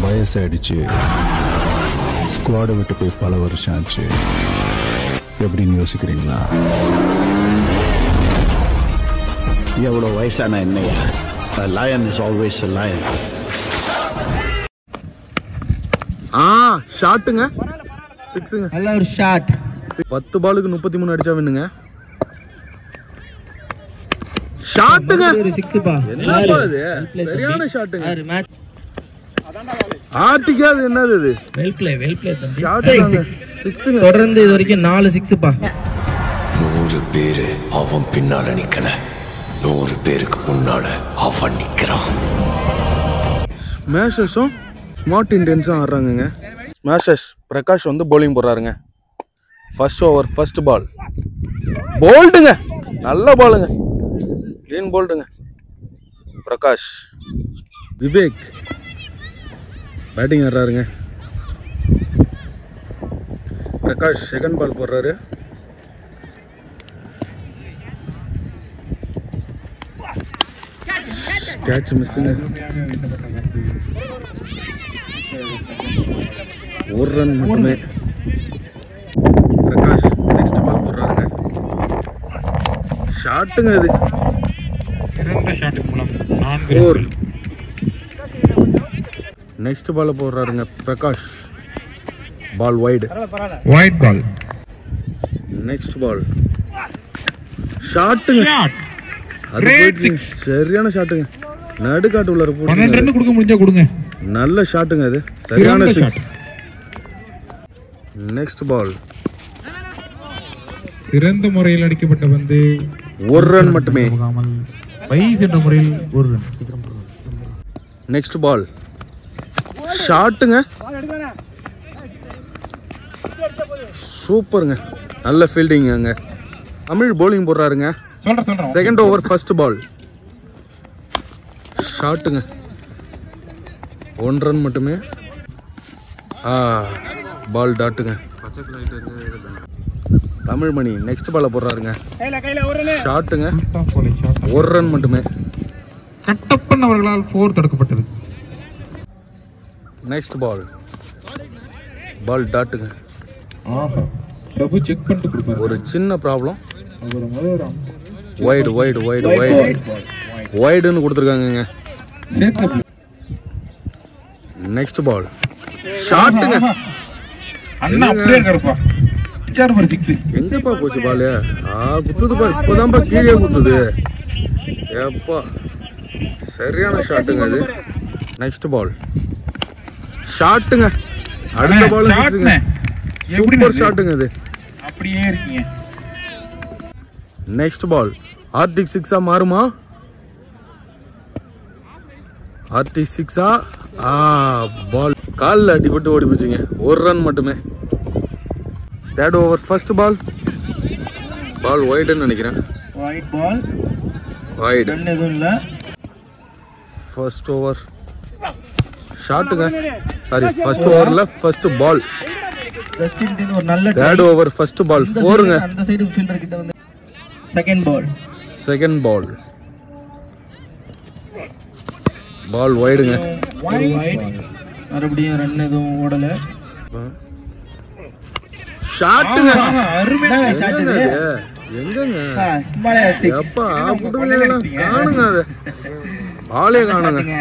வயசாயிடுச்சு, ஸ்குவாடை விட்டு போய் பல வருஷம் ஆச்சு. எப்படின்னு யோசிக்கிறீங்களா? எவ்வளோ வயசான என்னையா? A lion is always a lion. ஷாட்டுங்க, சிக்ஸுங்க. நல்ல ஒரு ஷாட். 10 பாலுக்கு 33 அடிச்சா வின்னுங்க. ஷாட்டுங்க, என்ன பால் இது? சரியான ஷாட்டுங்க. ஆட்டிக்காது என்னது இது? வெல் ப்ளே தம்பி. ஷாட்டுங்க, சிக்ஸுங்க. தொடர்ந்து இது வரைக்கும் 4 6 பா. 100 பேரு அவன் பின்னால நிக்கல, 100 பேருக்கு முன்னால அவன் நிக்கிறான். ஸ்மாஷஸும் ஸ்மார்ட் இண்டியன்ஸும் ஆடுறாங்கங்க. ஸ்மாஷஸ் பிரகாஷ் வந்து பவுலிங் போடுறாருங்க. ஃபர்ஸ்ட் ஓவர் ஃபர்ஸ்ட் பால் போல்டுங்க, நல்ல பாலுங்க, கிளீன் போல்டுங்க. பிரகாஷ் விவேக் பேட்டிங் ஆடுறாருங்க. பிரகாஷ் செகண்ட் பால் போடுறாரு. கேட்ச் மிஸ்ஸுங்க. ஒரு ரன் மட்டுமே. பிரகாஷ் நெக்ஸ்ட் பால் போடுறாருங்க. ஷாட்டுங்க, இது 2 ஷாட்டுக்கு மூலம் 4 4. நெக்ஸ்ட் பால் போடுறாருங்க Prakash. Ball wide, white ball. Next ball ஷாட்டுங்க. அது போயிடுச்சு, சரியான ஷாட்டுங்க. நடுக்காட்டு உள்ள 12 ரன் கொடுக்க முடிஞ்சா கொடுங்க. நல்ல ஷாட்டுங்க, அது சரியான 6. நெக்ஸ்ட் பால் சிறந்த முறையில் அடிக்கப்பட்ட பந்து, ஒரு ரன் மட்டுமே. வைஸ் என்ற முறையில் 1 ரன். நெக்ஸ்ட் பால் ஷாட்டுங்க, சூப்பருங்க, நல்ல ஃபீல்டிங். அங்க தமிழ் பவுலிங் போடுறாருங்க. செகண்ட் ஓவர் ஃபர்ஸ்ட் பால் ஷாட்டுங்க, 1 ரன் மட்டுமே. பால் டாட்டுங்க. தமிழ்மணி நெக்ஸ்ட் பால போடுறாருங்க. ஷாட்டுங்க, 1 ரன் மட்டுமே. கட்டப்பன் அவர்களால் 4 தடுக்கப்பட்டது. Next ball டாட்டுங்க. பிரபு செக் பண்ணிட்டு கொடுப்பாரு. ஒரு சின்ன ப்ராப்ளம், ஒரு வைடுன்னு கொடுத்துருக்காங்க. நெக்ஸ்ட் பால் ஷாட்டுங்க. அண்ணா அப்படியே கருப்பா. சார் 6. எங்கப்பா போச்சு பால்? குத்துது பாரு, இப்போதான்ப்பா கீழே குத்துது. ஏப்பா சரியான ஷாட்டுங்க அது. நெக்ஸ்ட் பால் ஷாட்டுங்க, அடுத்த பால் சிக்ஸுங்க. சூப்பர் ஷாட்டுங்க அது. அப்படியே இருக்கீங்க. நெக்ஸ்ட் பால் ஆர்டிக் 6-ஆ மாறுமா? ஆர்டிக் 6-ஆ? பால் காலில் அடிபட்டு ஓடி போச்சுங்க. 1 ரன் மட்டுமே. தேர்ட் ஓவர் ஃபர்ஸ்ட் பால் வைடுன்னு நினைக்கிறேன். White ball, wide. ரன் எதுவும் இல்ல. ஃபர்ஸ்ட் ஓவர் ஷாட்டுங்க, சாரி ஃபர்ஸ்ட் ஓவர்ல ஃபர்ஸ்ட் பால். வெஸ்ட் இண்டீஸ் ஒரு நல்ல தேர்ட் ஓவர் ஃபர்ஸ்ட் பால் 4ங்க. அந்த சைடு ஃபீல்டர் கிட்ட வந்து செகண்ட் பால் வைடுங்க. வைட், மறுபடியும் ரன் எதுவும் ஓடல. ஷாட்டுங்க, அருமையான ஷாட் இது. எங்கங்க சும்மாலே 6. எப்பா காணுங்க, அது பாலே காணுங்க.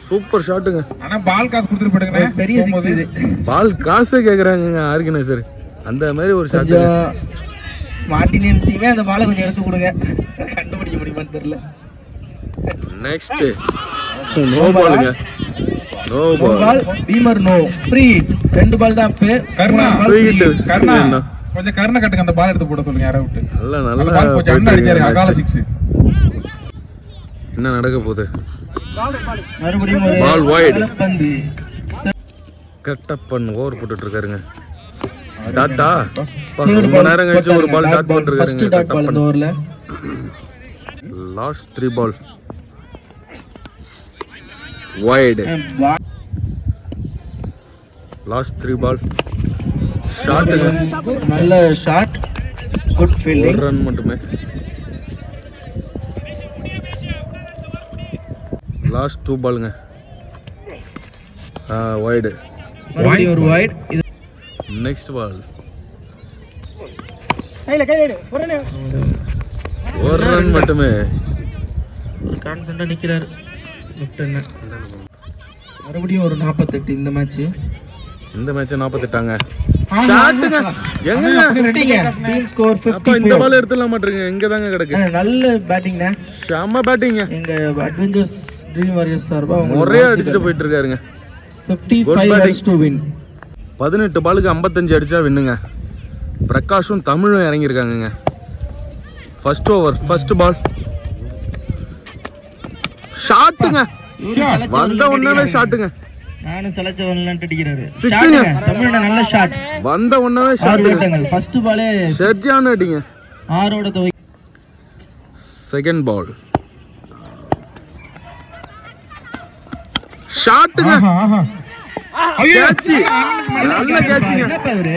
சூப்பர் ஷாட்டுங்க. ஆனா பால் காசு கொடுத்துட்டு போடுங்க. பெரிய 6 இது. பால் காசே கேக்குறாங்க ஆர்கனைசர். அந்த மாதிரி ஒரு ஷாட். ஸ்மார்ட் இண்டியன்ஸ் டீமே அந்த பாலை கொஞ்சம் எடுத்து கொடுங்க, கண்டுபிடிக்க முடியுமான்னு தெரியல. நெக்ஸ்ட் நோ பாலுங்க. No ball. Beamer no free. 2 ball தான் அப்பே. கர்ணா கர்ணா கொஞ்சம் கர்ண கட்டுங்க, அந்த பால் எடுத்து போட சொல்லுங்க யாரை விட்டு. நல்ல பால் கொஞ்சம் அண்ணா அடிச்சாரு அகால 6. என்ன நடக்க போகுது? மறுபடியும் ஒரு பால் வைடு. பந்து கட்டப்பன் ஓவர் போட்டுட்டு இருக்காருங்க. டாட்டா ரொம்ப நேரம் கழிச்சு ஒரு பால் டாட் பண்ணிருக்காருங்க. கட்டப்பன் ஓவர்ல லாஸ்ட் 3 பால் வைடு. லாஸ்ட் 3 பால் ஷாட்டுங்க, நல்ல ஷாட், குட் ஃபீல்டிங். 1 ரன் மட்டுமே. லாஸ்ட் 2 பாலுங்க. வைடு. மறுபடியும் ஒரு வைட். நெக்ஸ்ட் பால் ஒரு ரன் மட்டுமே. கான்ஃபிடண்டா நிக்கிறாரு. மறுபடியும் ஒரு 48 இந்த மேட்ச். இந்த மேட்ச் 48ங்க. ஷாட்டுங்க எங்கங்க டீம் ஸ்கோர் அப்ப இந்த 54. பால் எடுத்துலாம் மாட்டீங்க. இங்க தாங்க கிடக்கு. நல்ல பேட்டிங்னா. செம்ம பேட்டிங்க. எங்க அட்வென்ச்சர்ஸ் ட்ரீம் வாரியர்ஸ் சார்பா ஒரே அடிச்சிட்டு போயிட்டு இருக்காருங்க. 55 runs to win. 18 பாலுக்கு 55 அடிச்சா வின்னுங்க. பிரகாஷும் தமிழும் இறங்கி இருக்காங்கங்க. ஃபர்ஸ்ட் ஓவர் ஃபர்ஸ்ட் பால் ஷாட்டுங்க. வந்த உடனே ஷாட்டுங்க. நானும் செலச்சவன்லாம் அடிக்கிறாரு. சிக்ஸுங்க. தமிழ்ல நல்ல ஷாட். வந்த உடனே ஷாட்டுங்க. ஃபர்ஸ்ட் பாலே சரியான அடிங்க. 6 ஓட துவை. செகண்ட் பால் ஷாட்டுங்க. கேட்ச். நல்ல கேட்ச்ங்க. என்னப்பா இவரு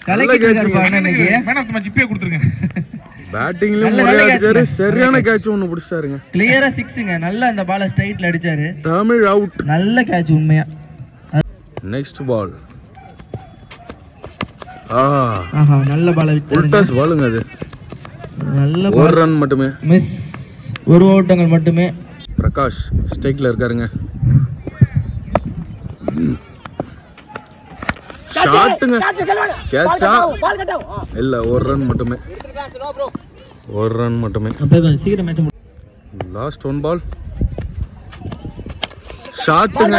கலக்கிட்டாரு பாருங்க இன்னைக்கு. மேன் ஆஃப் தி மேட்ச் இப்பவே கொடுத்துருங்க. பேட்டிங்லயும் ஒரே அடிச்சாரு. சரியான கேட்ச் ஒன்னு பிடிச்சாருங்க. கிளியரா 6ங்க. நல்ல அந்த பால ஸ்ட்ரைட்ல அடிச்சாரு. தமிழ் அவுட். நல்ல கேட்ச் உண்மையா. நெக்ஸ்ட் பால் நல்ல பால விட்டாரு. உல்டாஸ் பாலுங்க அது. நல்ல ஒரு ரன் மட்டுமே. மிஸ். ஒரு ஓட்டங்கள் மட்டுமே. பிரகாஷ் ஸ்ட்ரைக்ல இருக்காருங்க. ஷாட்டுங்க. கேட்சா இல்ல. ஒரு ரன் மட்டுமே. ஒரு ரன் மட்டுமே. சீக்கிரம் மேட்ச். லாஸ்ட் ஒன் பால் ஷாட்டுங்க.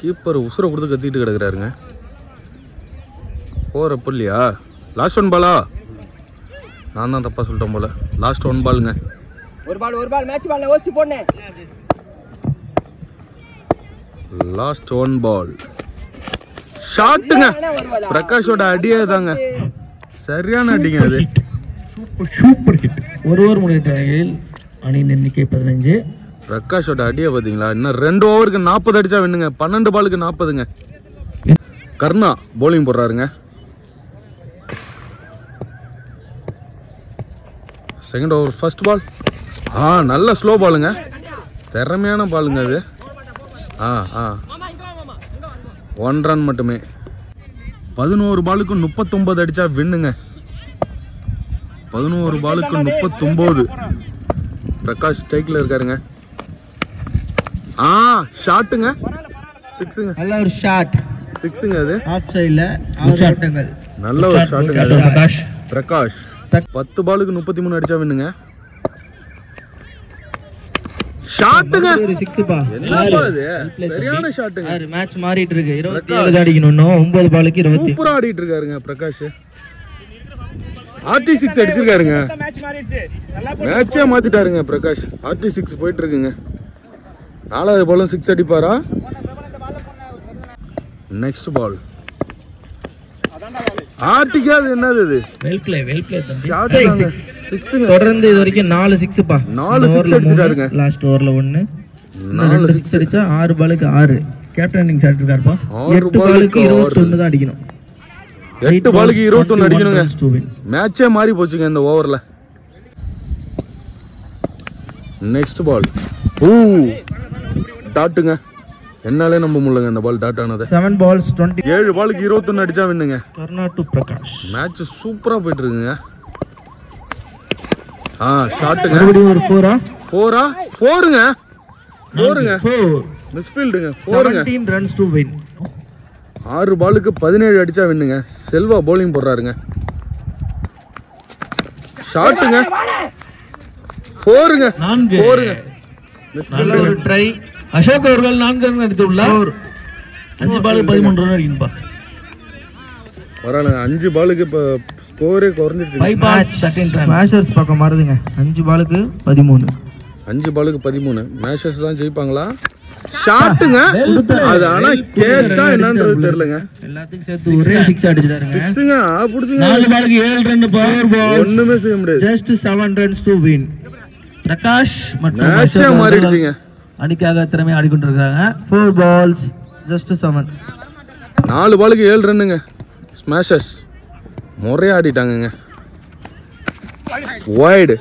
கீப்பர் உசுர கொடுத்து கத்திட்டு கிடக்குறாருங்க. போறப்ப இல்லையா? Last one Bala? நான் தான் தப்பா சொல்லிட்டேன் போல. லாஸ்ட் ஒன் பாலுங்க. ஒரு பால் மேட்ச் பால்ல ஓசி போடுனே. லாஸ்ட் ஒன் பால் ஷாட்டுங்க. பிரகாஷோட அடியே தாங்க. சரியான அடிங்க அது. Super hit. ஒரு ஓவர் முடிவில் அணியின் எண்ணிக்கை 15. பிரகாஷோட அடியை பாத்தீங்களா? இன்னும் 2 ஓவருக்கு 40 அடிச்சா வின்னுங்க. 12 பாலுக்கு 40ங்க. கர்ணா போலிங் போடுறாருங்க. செகண்ட் ஓவர் ஃபர்ஸ்ட் பால் நல்ல ஸ்லோ பாலுங்க. திறமையான பாலுங்க அது. 1 ரன் மட்டுமே. 11 பாலுக்கு 39 அடிச்சா வின்னுங்க. 11 பாலுக்கு 39. பிரகாஷ் ஸ்ட்ரைக்ல இருக்காருங்க. ஷாட்டுங்க. 6ங்க. நல்ல ஒரு ஷாட். 6ங்க அது. ஆஃப் சைடுல 6 ஓட்டங்கள். நல்ல ஒரு ஷாட்டுங்க பிரகாஷ். 10 பாலுக்கு 33 அடிச்சா வின்னுங்க. ஷாட்டுங்க. ஒரு 6 பா. என்னப்பா இது? சரியான ஷாட்டுங்க. மேட்ச் மாறிட்டு இருக்கு. 27 தான் அடிக்கணும். 9 பாலுக்கு 20. சூப்பரா ஆடிட்டு இருக்காருங்க பிரகாஷ். RT6 அடிச்சிருக்காருங்க. மேட்சே மாத்திட்டாருங்க பிரகாஷ். RT6 போயிட்டு இருக்குங்க. 4வது பாலும் 6 அடிப்பாரா? நெக்ஸ்ட் பால் RTக்கு அது என்னது இது? வெல் ப்ளே தம்பி. 6ங்க. தொடர்ந்து இது வரைக்கும் 4 6 பா. 4 6 அடிச்சிட்டாருங்க. லாஸ்ட் ஓவர்ல 1. 4 6 அடிச்சா 6 பாலுக்கு 6. Captain innings shot இருக்காருப்பா. 6 பாலுக்கு 21 தான் அடிக்கணும். 8 பாலுக்கு 21 அடிக்கணுங்க. மேட்சே மாறி போச்சுங்க இந்த ஓவர்ல. நெக்ஸ்ட் பால் டாட்டுங்க. என்னாலே நம்ப முடியலங்க இந்த பால் டாட் ஆனது. 7 balls 20. 7 பாலுக்கு 21 அடிச்சா வின்னுங்க. கர்ணா டு பிரகாஷ். மேட்ச் சூப்பரா போயிட்டு இருக்குங்க. ஷாட்டுங்க. மறுபடியும் ஒரு 4 4ங்க. 4ங்க. மிஸ்ஃபீல்டுங்க. 4ங்க. 17 runs to win. 6 பாலுக்கு 17 அடிச்சா வின்னுங்க. செல்வா போலிங் போடுறாருங்க. ஷாட்டுங்க. 4ங்க. 4ங்க. நல்ல ஒரு ட்ரை. அசோக் அவர்கள் 4 ரன் எடுத்துள்ளார். 5 பாலுக்கு 13 ரன் அடிக்கும்பா. பரவாயில்ல. 5 பாலுக்கு இப்ப ஸ்கோரே குறைஞ்சிருச்சு. 5 balls செகண்ட் ரன். மேஷர்ஸ் பக்கம் மாறுதுங்க. 5 பாலுக்கு 13. 5 பாலுக்கு 13. மேஷஸ் தான் ஜெயிப்பாங்களா? ஷாட்டுங்க. அது ஆனா கேட்சா என்னன்றது தெரியலங்க. எல்லாத்துக்கும் சேர்த்து ஒரே 6 அடிச்சிட்டாருங்க. 6ங்க. புடிச்சுங்க. 4 பாலுக்கு 7 ரன் பவர் பால். ஒண்ணுமே செய்ய முடியாது. Just 7 runs to win. Prakash மற்றும் மேட்சே மாறிடுச்சுங்க. அணிக்காக திறமை ஆடிக்கொண்டிருக்காங்க. 4 balls just 7. 4 பாலுக்கு 7 ரன்னுங்க. ஸ்மாஷஸ் முறையா ஆடிட்டாங்கங்க. வைடு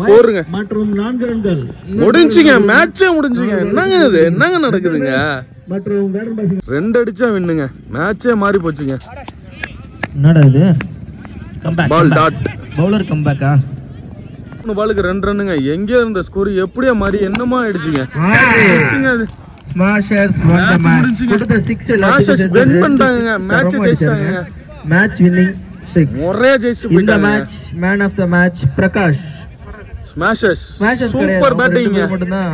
4ங்க மற்றும் 4 ரன்கள் முடிஞ்சுங்க மேட்சே முடிஞ்சுங்க என்னங்க இது என்னங்க நடக்குதுங்க மற்றும் வேடன் பாசிங் 2 அடிச்சா வின்னுங்க மேட்சே மாறி போச்சுங்க என்னடா இது கம்பேக் பால் டாட் பவுலர் கம்பேக்கா 3 பாலுக்கு 2 ரன்னுங்க எங்க இருந்த ஸ்கோர் எப்படியா மாறி என்னமா ஆயிடுச்சுங்க சிக்ஸுங்க அது ஸ்மாஷர்ஸ் Match முடிஞ்சுங்க. கொடுத்த 6 Smashers win பண்ணிட்டாங்க மேட்ச் ஜெயிச்சிட்டாங்க மேட்ச் வின்னிங் 6 ஒரே ஜெயிச்சிட்டு இந்த போயிட்டாங்க match man of the match Prakash Smashers Smashers super batting மட்டும் தான்